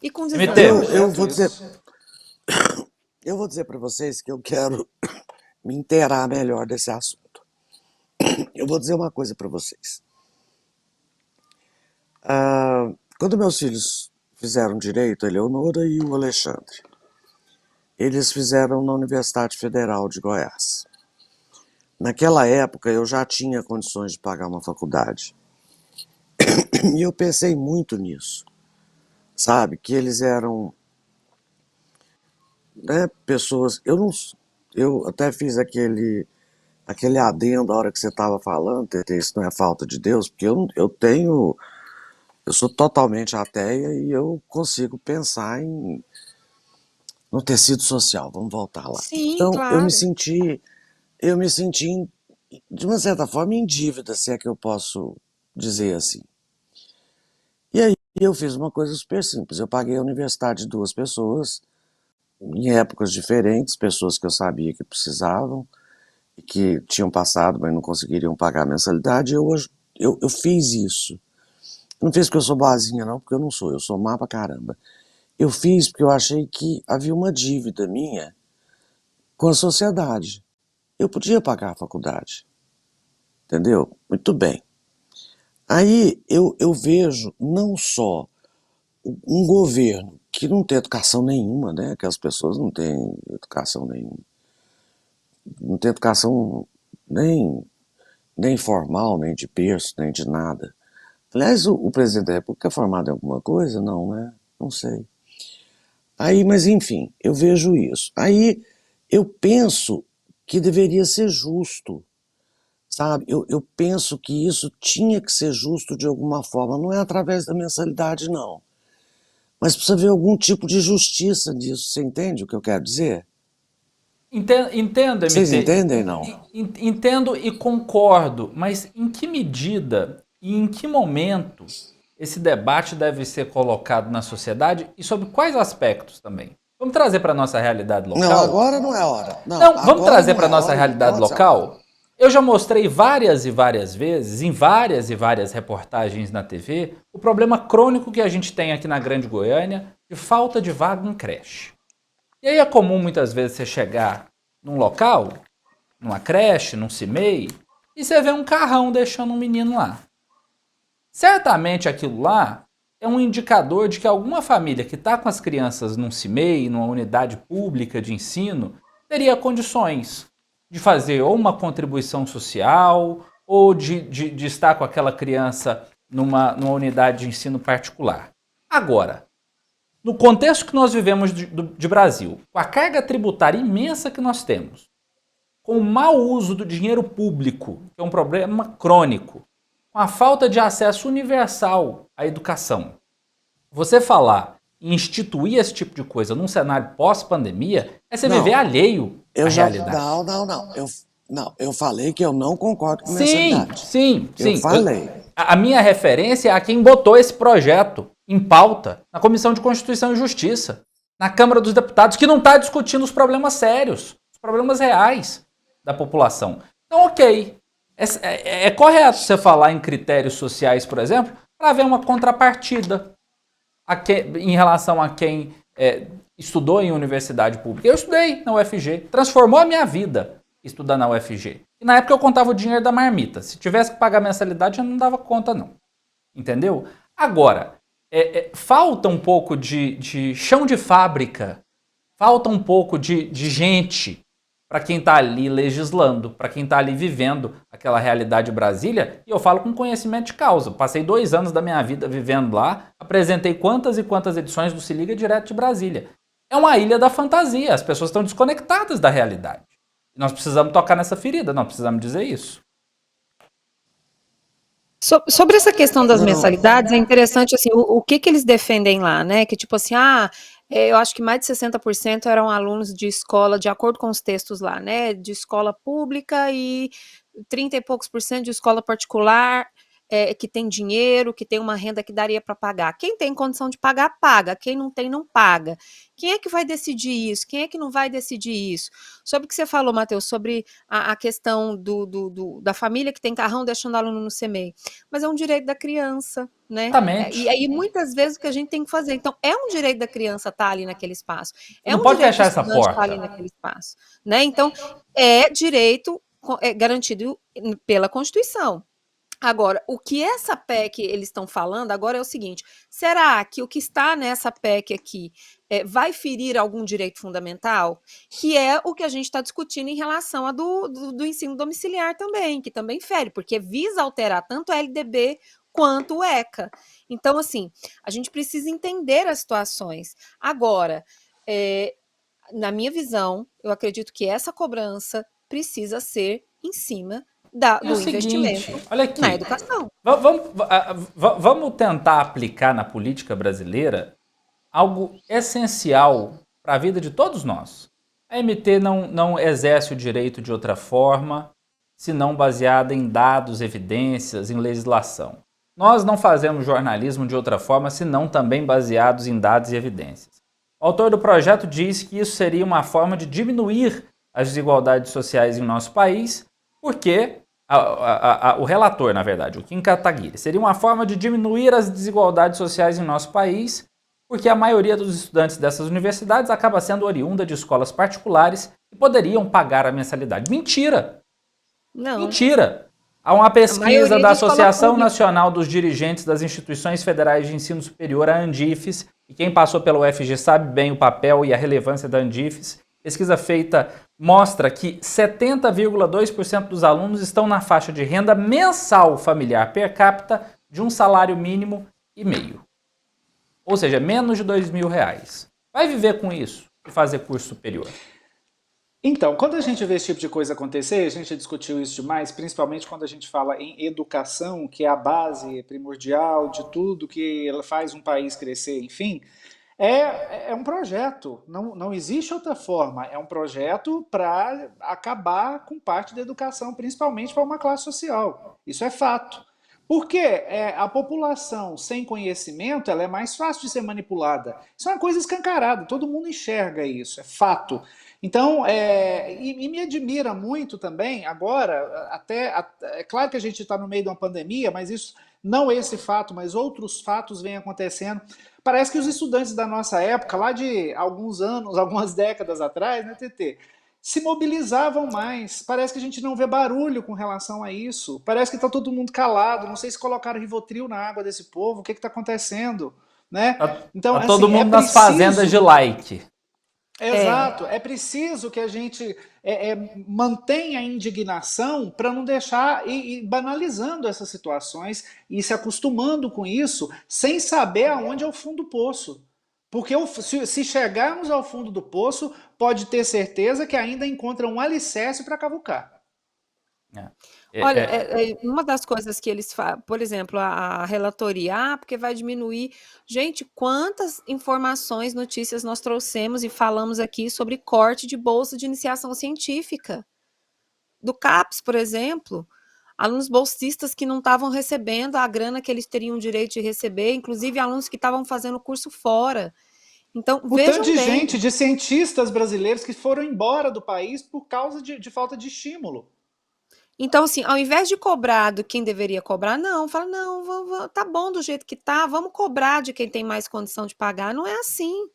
E com desânimo. Eu vou dizer para vocês que eu quero me inteirar melhor desse assunto. Eu vou dizer uma coisa para vocês. Quando meus filhos fizeram direito, a Eleonora e o Alexandre, eles fizeram na Universidade Federal de Goiás. Naquela época eu já tinha condições de pagar uma faculdade. E eu pensei muito nisso, sabe? Que eles eram, né, pessoas. Eu até fiz aquele adendo a hora que você estava falando, Tetê, isso não é falta de Deus, porque eu sou totalmente ateia e eu consigo pensar no tecido social, vamos voltar lá. Sim, Então, claro. eu me senti, de uma certa forma, em dívida, se é que eu posso dizer assim. E aí eu fiz uma coisa super simples, eu paguei a universidade de 2 pessoas, em épocas diferentes, pessoas que eu sabia que precisavam, e que tinham passado, mas não conseguiriam pagar a mensalidade, eu fiz isso. Não fiz porque eu sou boazinha não, porque eu sou má pra caramba. Eu fiz porque eu achei que havia uma dívida minha com a sociedade. Eu podia pagar a faculdade, entendeu? Muito bem. Aí eu vejo não só um governo que não tem educação nenhuma, né? Que as pessoas não têm educação nenhuma. Não tem educação nem formal, nem de berço, nem de nada. Aliás, o presidente da República é formado em alguma coisa? Não, né? Não sei. Aí, mas enfim, eu vejo isso. Aí eu penso que deveria ser justo, sabe? Eu penso que isso tinha que ser justo de alguma forma. Não é através da mensalidade, não. Mas precisa haver algum tipo de justiça nisso. Você entende o que eu quero dizer? Entendo, Vocês MT. entendem, não? Entendo e concordo, mas em que medida e em que momento esse debate deve ser colocado na sociedade e sobre quais aspectos também? Vamos trazer para a nossa realidade local? Não, agora não é hora. Não, vamos trazer para a nossa hora, realidade local? Eu já mostrei várias e várias vezes, em várias e várias reportagens na TV, o problema crônico que a gente tem aqui na Grande Goiânia de falta de vaga em creche. E aí é comum muitas vezes você chegar num local, numa creche, num CIMEI, e você vê um carrão deixando um menino lá. Certamente aquilo lá é um indicador de que alguma família que está com as crianças num CIMEI, numa unidade pública de ensino, teria condições de fazer ou uma contribuição social ou de estar com aquela criança numa unidade de ensino particular. Agora, no contexto que nós vivemos de Brasil, com a carga tributária imensa que nós temos, com o mau uso do dinheiro público, que é um problema crônico, com a falta de acesso universal à educação, você falar em instituir esse tipo de coisa num cenário pós-pandemia é você viver alheio à realidade. Eu falei que eu não concordo com mensalidade. Sim. Eu falei. A minha referência é a quem botou esse projeto em pauta na Comissão de Constituição e Justiça, na Câmara dos Deputados, que não está discutindo os problemas sérios, os problemas reais da população. Então, ok, é correto você falar em critérios sociais, por exemplo, para haver uma contrapartida em relação a quem estudou em universidade pública. Eu estudei na UFG, transformou a minha vida estudar na UFG. E na época eu contava o dinheiro da marmita. Se tivesse que pagar mensalidade, eu não dava conta, não. Entendeu? Agora, falta um pouco de chão de fábrica, falta um pouco de gente para quem está ali legislando, para quem está ali vivendo aquela realidade Brasília, e eu falo com conhecimento de causa. Passei 2 anos da minha vida vivendo lá, apresentei quantas e quantas edições do Se Liga direto de Brasília. É uma ilha da fantasia, as pessoas estão desconectadas da realidade. E nós precisamos tocar nessa ferida, nós precisamos dizer isso. Sobre essa questão das mensalidades, é interessante assim, o que eles defendem lá, né? Que tipo assim, eu acho que mais de 60% eram alunos de escola, de acordo com os textos lá, né? De escola pública e 30 e poucos por cento de escola particular, que tem dinheiro, que tem uma renda que daria para pagar. Quem tem condição de pagar, paga. Quem não tem, não paga. Quem é que vai decidir isso? Quem é que não vai decidir isso? Sobre o que você falou, Matheus, sobre a questão da família que tem carrão deixando aluno no CMEI. Mas é um direito da criança, né? Exatamente. E aí, muitas vezes, o que a gente tem que fazer. Então, é um direito da criança estar ali naquele espaço. Você não pode fechar essa porta. Estar ali naquele espaço, né? Então, é direito garantido pela Constituição. Agora, o que essa PEC eles estão falando agora é o seguinte: será que o que está nessa PEC aqui vai ferir algum direito fundamental? Que é o que a gente está discutindo em relação a do ensino domiciliar também, que também fere, porque visa alterar tanto a LDB quanto o ECA. Então, assim, a gente precisa entender as situações. Agora, na minha visão, eu acredito que essa cobrança precisa ser em cima do investimento na educação. Vamos tentar aplicar na política brasileira algo essencial para a vida de todos nós. A MT não exerce o direito de outra forma, senão baseada em dados, evidências, em legislação. Nós não fazemos jornalismo de outra forma, senão também baseados em dados e evidências. O autor do projeto diz que isso seria uma forma de diminuir as desigualdades sociais em nosso país, porque o relator, na verdade, o Kim Kataguiri, seria uma forma de diminuir as desigualdades sociais em nosso país, porque a maioria dos estudantes dessas universidades acaba sendo oriunda de escolas particulares que poderiam pagar a mensalidade. Mentira! Não. Mentira! Há uma pesquisa da Associação Nacional dos Dirigentes das Instituições Federais de Ensino Superior, a Andifes, e quem passou pelo UFG sabe bem o papel e a relevância da Andifes. Pesquisa feita mostra que 70,2% dos alunos estão na faixa de renda mensal familiar per capita de um salário mínimo e meio. Ou seja, menos de R$2.000. Vai viver com isso e fazer curso superior? Então, quando a gente vê esse tipo de coisa acontecer, a gente discutiu isso demais, principalmente quando a gente fala em educação, que é a base primordial de tudo que faz um país crescer, enfim, é um projeto, não existe outra forma, é um projeto para acabar com parte da educação, principalmente para uma classe social, isso é fato. Porque a população sem conhecimento ela é mais fácil de ser manipulada, isso é uma coisa escancarada, todo mundo enxerga isso, é fato. Então, e me admira muito também, agora, é claro que a gente está no meio de uma pandemia, mas isso, não esse fato, mas outros fatos vêm acontecendo. Parece que os estudantes da nossa época, lá de alguns anos, algumas décadas atrás, né, TT, se mobilizavam mais. Parece que a gente não vê barulho com relação a isso. Parece que está todo mundo calado. Não sei se colocaram Rivotril na água desse povo, o que está acontecendo, né? Então, tá todo mundo nas fazendas de like. Exato, é preciso que a gente mantenha a indignação para não deixar ir banalizando essas situações e se acostumando com isso sem saber aonde é o fundo do poço. Porque se chegarmos ao fundo do poço, pode ter certeza que ainda encontra um alicerce para cavucar. Olha, uma das coisas que eles falam, por exemplo, a relatoria, porque vai diminuir. Gente, quantas informações, notícias nós trouxemos e falamos aqui sobre corte de bolsa de iniciação científica. Do CAPES, por exemplo, alunos bolsistas que não estavam recebendo a grana que eles teriam direito de receber, inclusive alunos que estavam fazendo curso fora. Então, o tanto de gente, de cientistas brasileiros que foram embora do país por causa de falta de estímulo. Então, assim, ao invés de cobrar de quem deveria cobrar, não, fala, não, tá bom do jeito que tá, vamos cobrar de quem tem mais condição de pagar. Não é assim,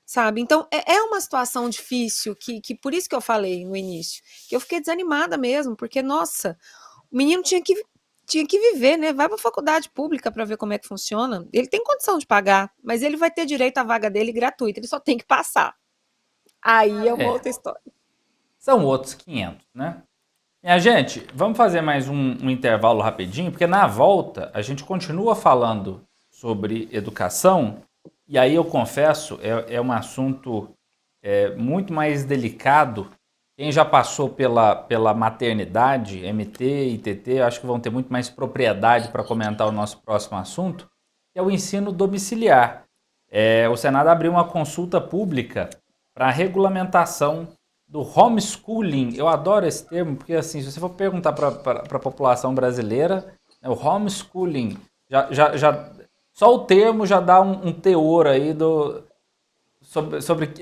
sabe? Então, é uma situação difícil, que por isso que eu falei no início, que eu fiquei desanimada mesmo, porque, nossa, o menino tinha que viver, né? Vai pra faculdade pública para ver como é que funciona. Ele tem condição de pagar, mas ele vai ter direito à vaga dele gratuita, ele só tem que passar. Aí é uma outra história. São outros 500, né? Minha gente, vamos fazer mais um intervalo rapidinho, porque na volta a gente continua falando sobre educação, e aí eu confesso, é um assunto muito mais delicado. Quem já passou pela maternidade, MT e TT, acho que vão ter muito mais propriedade para comentar o nosso próximo assunto, que é o ensino domiciliar. O Senado abriu uma consulta pública para a regulamentação do homeschooling. Eu adoro esse termo, porque assim, se você for perguntar para a população brasileira, o homeschooling, só o termo já dá um teor aí sobre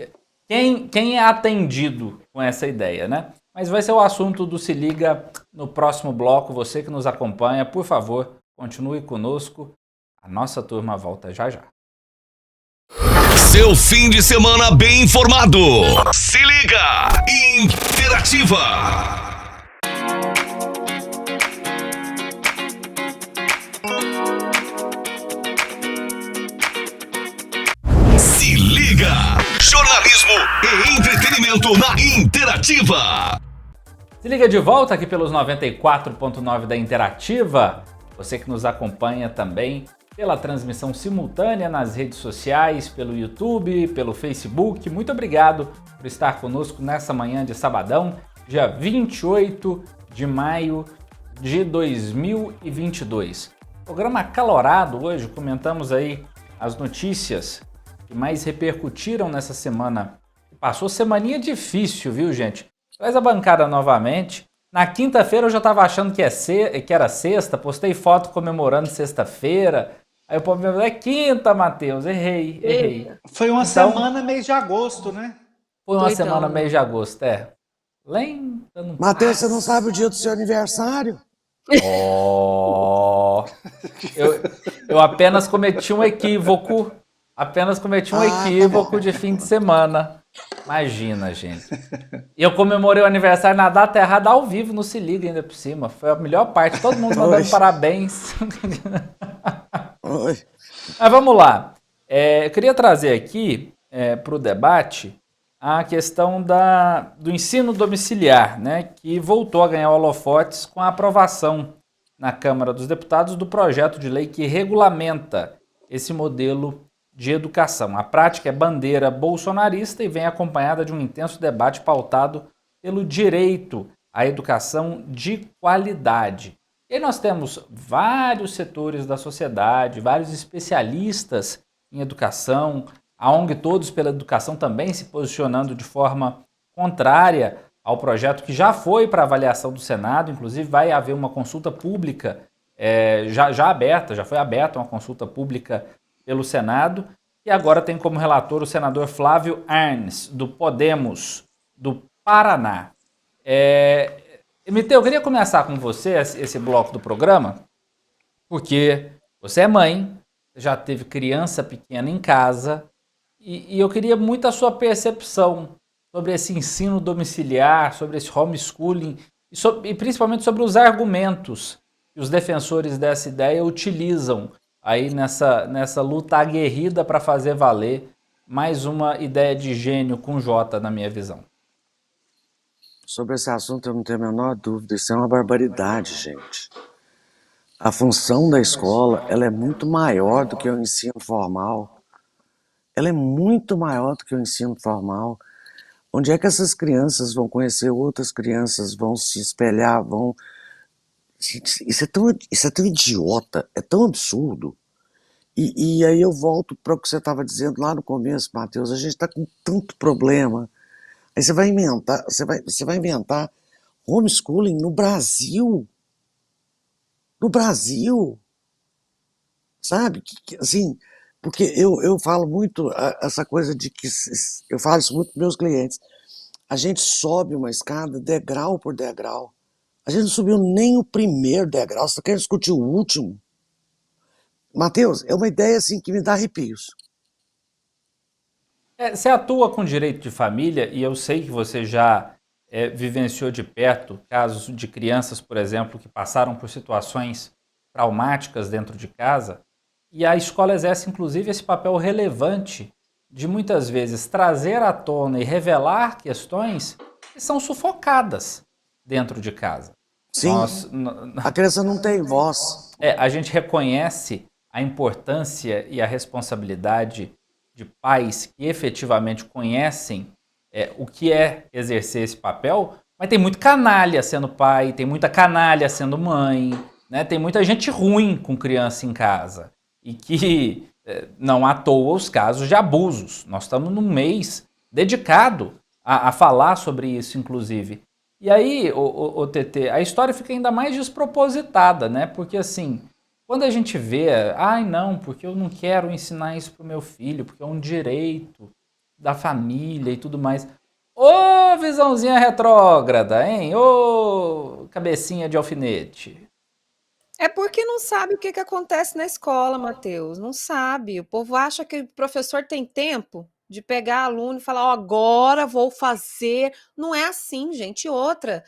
quem é atendido com essa ideia, né? Mas vai ser o assunto do Se Liga no próximo bloco. Você que nos acompanha, por favor, continue conosco. A nossa turma volta já já. Seu fim de semana bem informado. Se liga! Interativa! junto na Interativa. Se liga de volta aqui pelos 94.9 da Interativa. Você que nos acompanha também pela transmissão simultânea nas redes sociais, pelo YouTube, pelo Facebook. Muito obrigado por estar conosco nessa manhã de sabadão, dia 28 de maio de 2022. Programa acalorado hoje, comentamos aí as notícias que mais repercutiram nessa semana. Passou semaninha difícil, viu, gente? Traz a bancada novamente. Na quinta-feira eu já estava achando que era sexta, postei foto comemorando sexta-feira. Aí o povo me falou, é quinta, Matheus, errei. Foi uma semana mês de agosto, né? Foi uma Doidão, semana né? mês de agosto, Lenta no Matheus, você não sabe o dia do seu aniversário? Oh, eu apenas cometi um equívoco. De fim de semana. Imagina, gente. E eu comemorei o aniversário na data errada ao vivo, no Se Liga ainda por cima. Foi a melhor parte, todo mundo mandando Oi. parabéns. Oi. Mas vamos lá. Eu queria trazer aqui para o debate a questão do ensino domiciliar, né, que voltou a ganhar holofotes com a aprovação na Câmara dos Deputados do projeto de lei que regulamenta esse modelo de educação. A prática é bandeira bolsonarista e vem acompanhada de um intenso debate pautado pelo direito à educação de qualidade. E aí nós temos vários setores da sociedade, vários especialistas em educação, a ONG Todos pela Educação também se posicionando de forma contrária ao projeto que já foi para avaliação do Senado, inclusive vai haver uma consulta pública já foi aberta uma consulta pública pelo Senado, e agora tem como relator o senador Flávio Arnes, do Podemos, do Paraná. MT, eu queria começar com você esse bloco do programa, porque você é mãe, já teve criança pequena em casa, e eu queria muito a sua percepção sobre esse ensino domiciliar, sobre esse homeschooling, e principalmente sobre os argumentos que os defensores dessa ideia utilizam aí nessa luta aguerrida para fazer valer mais uma ideia de gênio com J, na minha visão. Sobre esse assunto eu não tenho a menor dúvida, isso é uma barbaridade, gente. A função da escola, ela é muito maior do que o ensino formal. Ela é muito maior do que o ensino formal. Onde é que essas crianças vão conhecer outras crianças, vão se espelhar, vão... Isso é tão idiota, é tão absurdo. E aí eu volto para o que você estava dizendo lá no começo, Matheus, a gente está com tanto problema. Aí você vai inventar homeschooling no Brasil. No Brasil. Sabe? Assim, porque eu falo muito essa coisa de que... Eu falo isso muito para meus clientes. A gente sobe uma escada degrau por degrau. A gente não subiu nem o primeiro degrau, você está querendo discutir o último? Matheus, é uma ideia assim que me dá arrepios. Você atua com direito de família e eu sei que você já vivenciou de perto casos de crianças, por exemplo, que passaram por situações traumáticas dentro de casa, e a escola exerce inclusive esse papel relevante de muitas vezes trazer à tona e revelar questões que são sufocadas dentro de casa. Sim, a criança não tem voz. A gente reconhece a importância e a responsabilidade de pais que efetivamente conhecem o que é exercer esse papel, mas tem muito canalha sendo pai, tem muita canalha sendo mãe, né? Tem muita gente ruim com criança em casa e que não à toa os casos de abusos. Nós estamos num mês dedicado a falar sobre isso, inclusive. E aí, o TT, a história fica ainda mais despropositada, né? Porque assim, quando a gente vê, não, porque eu não quero ensinar isso pro meu filho, porque é um direito da família e tudo mais. Ô, visãozinha retrógrada, hein? Ô, cabecinha de alfinete. É porque não sabe o que acontece na escola, Matheus. Não sabe. O povo acha que o professor tem tempo de pegar aluno e falar, agora vou fazer. Não é assim, gente. E outra,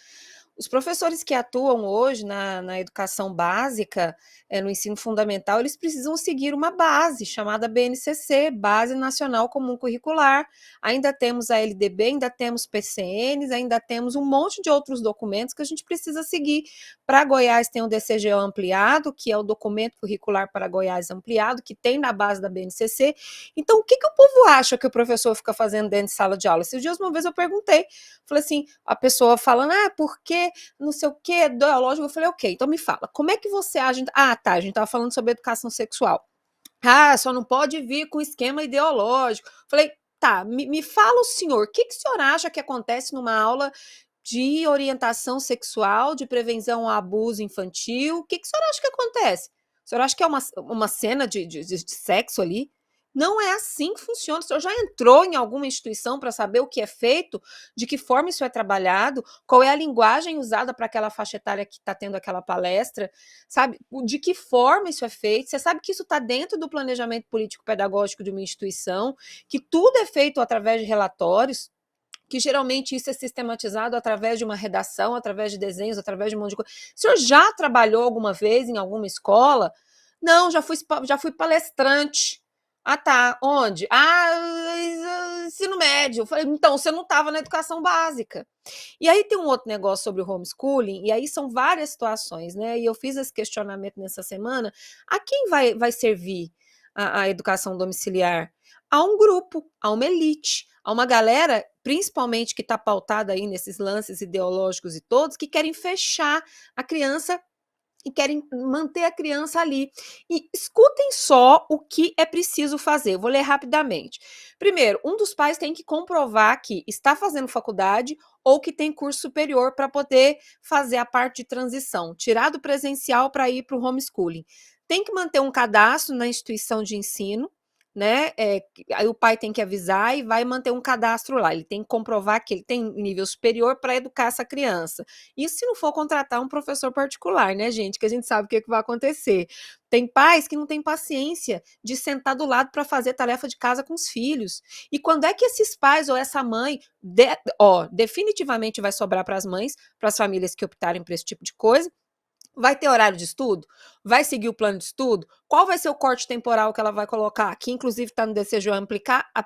Os professores que atuam hoje na educação básica, no ensino fundamental, eles precisam seguir uma base chamada BNCC, Base Nacional Comum Curricular. Ainda temos a LDB, ainda temos PCNs, ainda temos um monte de outros documentos que a gente precisa seguir. Para Goiás tem o DCGO ampliado, que é o Documento Curricular para Goiás ampliado, que tem na base da BNCC. Então, o que o povo acha que o professor fica fazendo dentro de sala de aula? Esses dias, uma vez eu perguntei, falei assim, a pessoa falando, porque não sei o que, ideológico, eu falei, ok, então me fala, como é que você age? Tá, a gente tava falando sobre educação sexual. Só não pode vir com esquema ideológico. Falei, tá, me fala o senhor, o que o senhor acha que acontece numa aula de orientação sexual, de prevenção ao abuso infantil? O que o senhor acha que acontece? O senhor acha que é uma cena de sexo ali? Não é assim que funciona. O senhor já entrou em alguma instituição para saber o que é feito, de que forma isso é trabalhado, qual é a linguagem usada para aquela faixa etária que está tendo aquela palestra, sabe? De que forma isso é feito? Você sabe que isso está dentro do planejamento político-pedagógico de uma instituição, que tudo é feito através de relatórios, que geralmente isso é sistematizado através de uma redação, através de desenhos, através de um monte de coisa. O senhor já trabalhou alguma vez em alguma escola? Não, já fui palestrante. Tá. Onde? Ensino médio. Eu falei, então, você não estava na educação básica. E aí tem um outro negócio sobre o homeschooling, e aí são várias situações, né? E eu fiz esse questionamento nessa semana. A quem vai servir a educação domiciliar? A um grupo, a uma elite, a uma galera, principalmente que está pautada aí nesses lances ideológicos e todos, que querem fechar a criança e querem manter a criança ali. E escutem só o que é preciso fazer. Eu vou ler rapidamente. Primeiro, um dos pais tem que comprovar que está fazendo faculdade ou que tem curso superior para poder fazer a parte de transição, tirar do presencial para ir para o homeschooling. Tem que manter um cadastro na instituição de ensino, né? Aí o pai tem que avisar e vai manter um cadastro lá. Ele tem que comprovar que ele tem nível superior para educar essa criança. Isso se não for contratar um professor particular, né, gente? Que a gente sabe o que vai acontecer. Tem pais que não têm paciência de sentar do lado para fazer tarefa de casa com os filhos. E quando é que esses pais ou essa mãe, definitivamente vai sobrar para as mães, para as famílias que optarem por esse tipo de coisa, vai ter horário de estudo? Vai seguir o plano de estudo? Qual vai ser o corte temporal que ela vai colocar? Que inclusive está no DCGO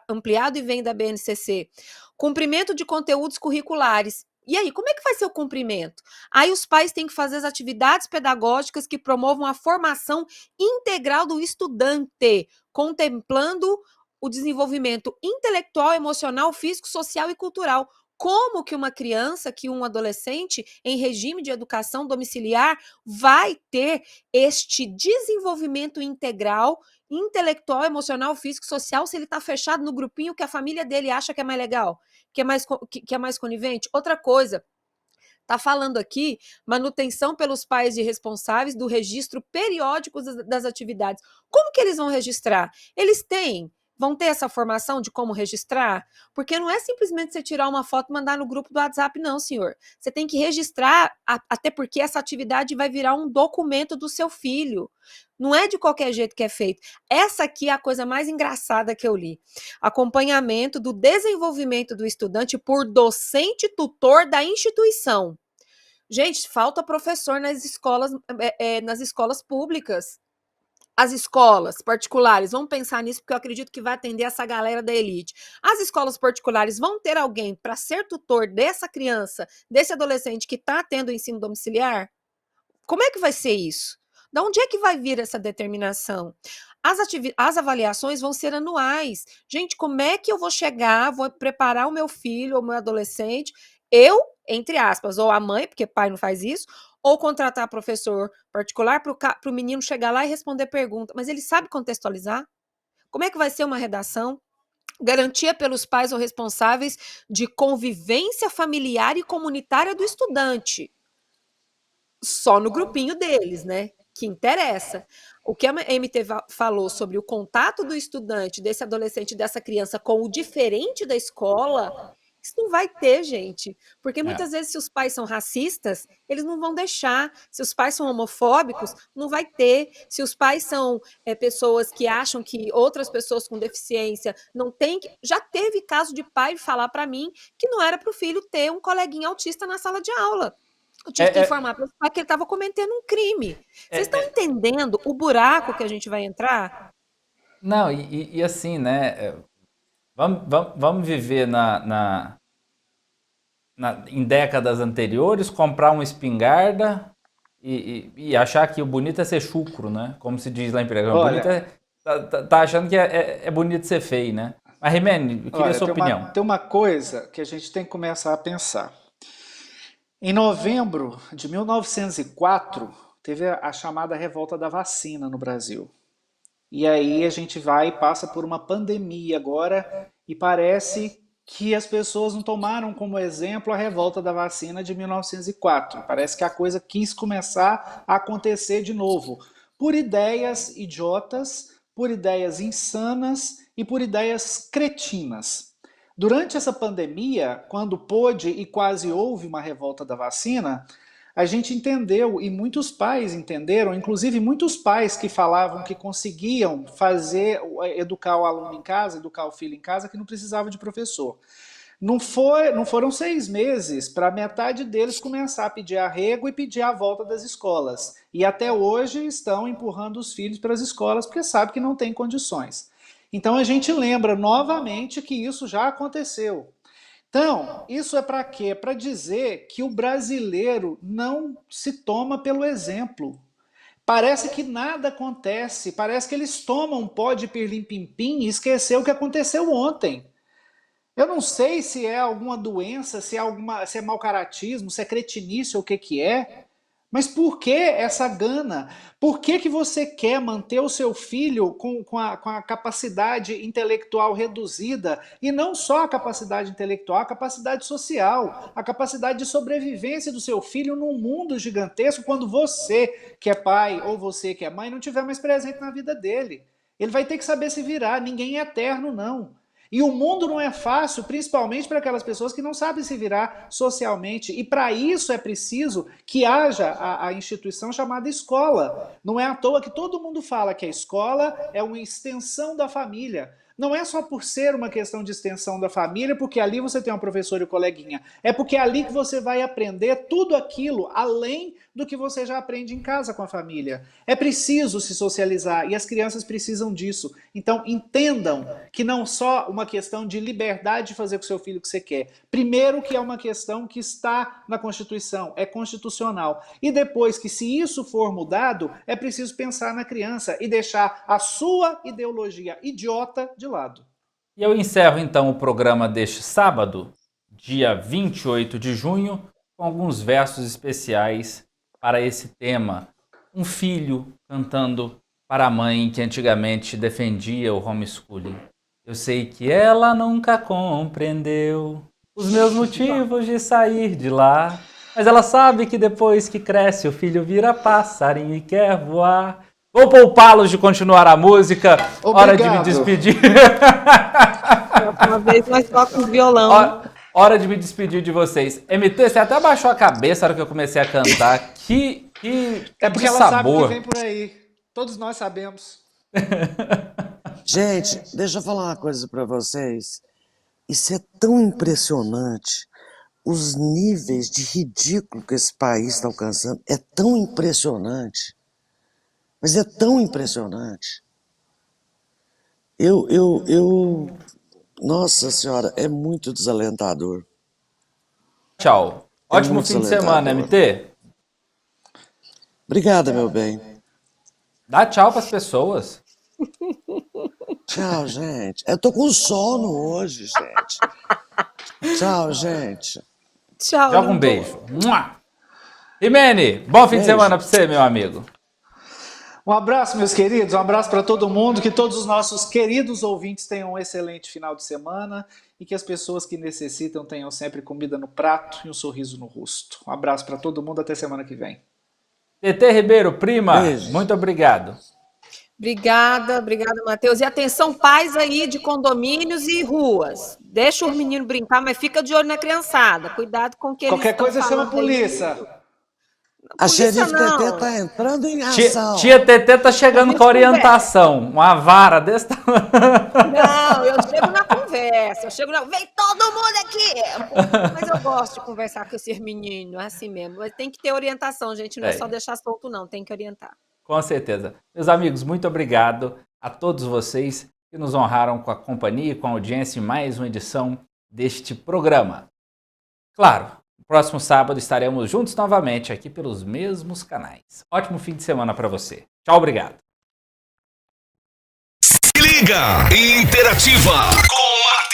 ampliado e vem da BNCC. Cumprimento de conteúdos curriculares. E aí, como é que vai ser o cumprimento? Aí os pais têm que fazer as atividades pedagógicas que promovam a formação integral do estudante, contemplando o desenvolvimento intelectual, emocional, físico, social e cultural. Como que uma criança, que um adolescente em regime de educação domiciliar vai ter este desenvolvimento integral, intelectual, emocional, físico, social, se ele está fechado no grupinho que a família dele acha que é mais legal, que é mais conivente? Outra coisa, está falando aqui manutenção pelos pais de responsáveis do registro periódico das atividades. Como que eles vão registrar? Vão ter essa formação de como registrar? Porque não é simplesmente você tirar uma foto e mandar no grupo do WhatsApp, não, senhor. Você tem que registrar, até porque essa atividade vai virar um documento do seu filho. Não é de qualquer jeito que é feito. Essa aqui é a coisa mais engraçada que eu li. Acompanhamento do desenvolvimento do estudante por docente tutor da instituição. Gente, falta professor nas escolas públicas. As escolas particulares vão pensar nisso, porque eu acredito que vai atender essa galera da elite. As escolas particulares vão ter alguém para ser tutor dessa criança, desse adolescente que está tendo ensino domiciliar? Como é que vai ser isso? Da onde é que vai vir essa determinação? As avaliações vão ser anuais. Gente, como é que eu vou chegar, vou preparar o meu filho ou o meu adolescente, eu, entre aspas, ou a mãe, porque pai não faz isso, ou contratar professor particular para o menino chegar lá e responder pergunta. Mas ele sabe contextualizar? Como é que vai ser uma redação? Garantia pelos pais ou responsáveis de convivência familiar e comunitária do estudante. Só no grupinho deles, né? Que interessa. O que a MT falou sobre o contato do estudante, desse adolescente, dessa criança com o diferente da escola, isso não vai ter, gente. Porque muitas vezes, se os pais são racistas, eles não vão deixar. Se os pais são homofóbicos, não vai ter. Se os pais são pessoas que acham que outras pessoas com deficiência não têm que... Já teve caso de pai falar para mim que não era para o filho ter um coleguinha autista na sala de aula. Eu tive que informar para que ele estava cometendo um crime. Vocês estão entendendo o buraco que a gente vai entrar? Não, e assim, né? Vamos viver em décadas anteriores, comprar uma espingarda e achar que o bonito é ser chucro, né? Como se diz lá em Piracicaba. O bonito tá achando que é bonito ser feio, né? Mas, Rimene, eu queria a sua opinião. Tem uma coisa que a gente tem que começar a pensar. Em novembro de 1904, teve a chamada revolta da vacina no Brasil. E aí a gente vai e passa por uma pandemia agora e parece que as pessoas não tomaram como exemplo a revolta da vacina de 1904. Parece que a coisa quis começar a acontecer de novo, por ideias idiotas, por ideias insanas e por ideias cretinas. Durante essa pandemia, quando pôde e quase houve uma revolta da vacina, a gente entendeu, e muitos pais entenderam, inclusive muitos pais que falavam que conseguiam educar o aluno em casa, educar o filho em casa, que não precisava de professor. Não foram 6 meses para metade deles começar a pedir arrego e pedir a volta das escolas. E até hoje estão empurrando os filhos para as escolas porque sabem que não tem condições. Então a gente lembra novamente que isso já aconteceu. Então, isso é para quê? Para dizer que o brasileiro não se toma pelo exemplo. Parece que nada acontece, parece que eles tomam um pó de pirlim-pim-pim e esqueceu o que aconteceu ontem. Eu não sei se é alguma doença, se é mau caratismo, se é cretinice ou o que é. Mas por que essa gana? Por que você quer manter o seu filho com a capacidade intelectual reduzida? E não só a capacidade intelectual, a capacidade social, a capacidade de sobrevivência do seu filho num mundo gigantesco quando você, que é pai, ou você, que é mãe, não tiver mais presente na vida dele. Ele vai ter que saber se virar, ninguém é eterno, não. E o mundo não é fácil, principalmente para aquelas pessoas que não sabem se virar socialmente. E para isso é preciso que haja a instituição chamada escola. Não é à toa que todo mundo fala que a escola é uma extensão da família. Não é só por ser uma questão de extensão da família, porque ali você tem uma professora e um coleguinha. É porque é ali que você vai aprender tudo aquilo, além do que você já aprende em casa com a família. É preciso se socializar e as crianças precisam disso. Então, entendam que não só uma questão de liberdade de fazer com o seu filho o que você quer. Primeiro que é uma questão que está na Constituição, é constitucional. E depois que se isso for mudado, é preciso pensar na criança e deixar a sua ideologia idiota de lado. E eu encerro então o programa deste sábado, dia 28 de junho, com alguns versos especiais para esse tema. Um filho cantando para a mãe que antigamente defendia o homeschooling. Eu sei que ela nunca compreendeu os meus motivos de sair de lá, mas ela sabe que depois que cresce o filho vira passarinho e quer voar. Vou poupá-los de continuar a música. Obrigado. Hora de me despedir. Uma vez mais toca o violão. Hora de me despedir de vocês. MT, você até baixou a cabeça na hora que eu comecei a cantar. É porque ela sabe o que vem por aí. Todos nós sabemos. Gente, deixa eu falar uma coisa para vocês. Isso é tão impressionante. Os níveis de ridículo que esse país está alcançando é tão impressionante. Mas é tão impressionante. Nossa Senhora, é muito desalentador. Tchau. Ótimo fim de semana, MT. Obrigada, meu bem. Dá tchau pras pessoas. Tchau, gente. Eu tô com sono hoje, gente. Tchau, gente. Tchau. Joga um beijo. Rimene, bom fim de semana pra você, meu amigo. Um abraço, meus queridos, um abraço para todo mundo, que todos os nossos queridos ouvintes tenham um excelente final de semana e que as pessoas que necessitam tenham sempre comida no prato e um sorriso no rosto. Um abraço para todo mundo, até semana que vem. TT Ribeiro, prima, Beijo. muito obrigado. Obrigada, Matheus. E atenção, pais aí de condomínios e ruas. Deixa o menino brincar, mas fica de olho na criançada. Cuidado com o que Qualquer eles coisa chama a aí. polícia. A xerife não. TT tá entrando em ação. Tia TT tá chegando com a orientação. Uma vara desse tamanho. Não, eu chego chego na conversa, vem todo mundo aqui! Mas eu gosto de conversar com esses meninos, é assim mesmo. Mas tem que ter orientação, gente, não é só deixar solto, não, tem que orientar. Com certeza. Meus amigos, muito obrigado a todos vocês que nos honraram com a companhia e com a audiência em mais uma edição deste programa. Claro, no próximo sábado estaremos juntos novamente aqui pelos mesmos canais. Ótimo fim de semana para você. Tchau, obrigado. Se liga! Interativa com